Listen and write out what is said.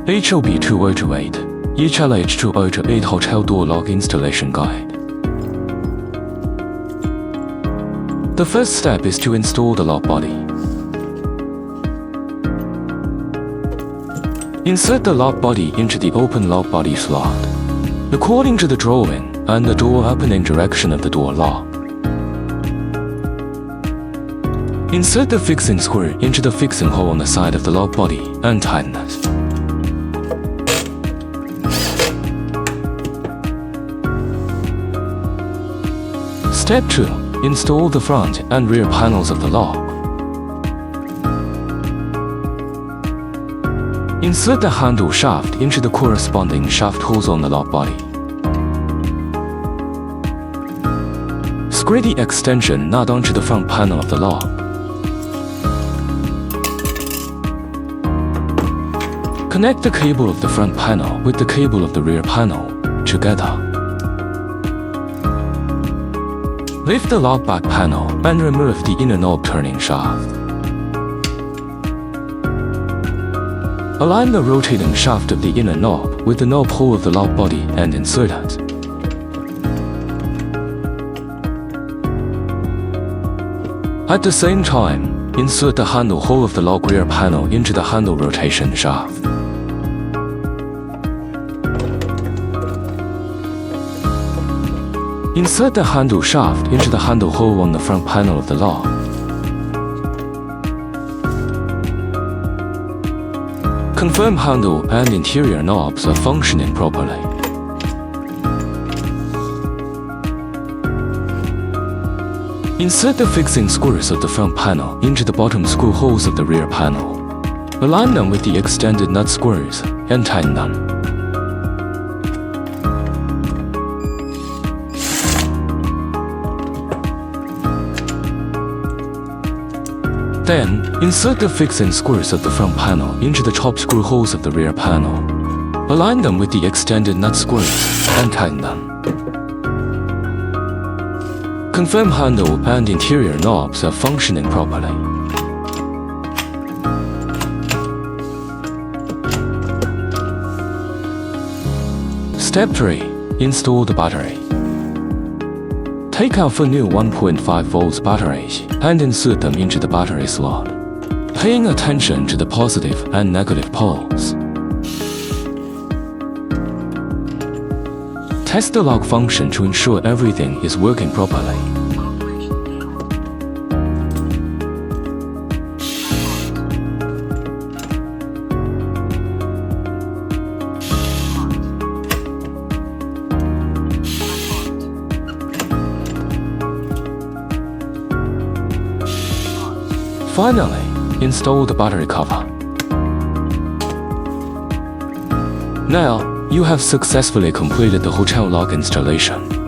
HL-B2028 HL-H2028 Hotel Door Lock Installation Guide. The first step is to install the lock body. Insert the lock body into the open lock body slot, according to the drawing and the door opening direction of the door lock. Insert the fixing screw into the fixing hole on the side of the lock body and tighten it. Step 2. Install the front and rear panels of the lock. Insert the handle shaft into the corresponding shaft holes on the lock body. Screw the extension nut onto the front panel of the lock. Connect the cable of the front panel with the cable of the rear panel together. Lift the lock back panel and remove the inner knob turning shaft. Align the rotating shaft of the inner knob with the knob hole of the lock body and insert it. At the same time, insert the handle hole of the lock rear panel into the handle rotation shaft. Insert the handle shaft into the handle hole on the front panel of the lock. Confirm handle and interior knobs are functioning properly. Insert the fixing screws of the front panel into the bottom screw holes of the rear panel. Align them with the extended nut screws and tighten them. Then, insert the fixing screws of the front panel into the top screw holes of the rear panel. Align them with the extended nut screws and tighten them. Confirm handle and interior knobs are functioning properly. Step 3. Install the battery. Take out 4 new 1.5 volts batteries and insert them into the battery slot, paying attention to the positive and negative poles. Test the lock function to ensure everything is working properly. Finally, install the battery cover. Now, you have successfully completed the hotel lock installation.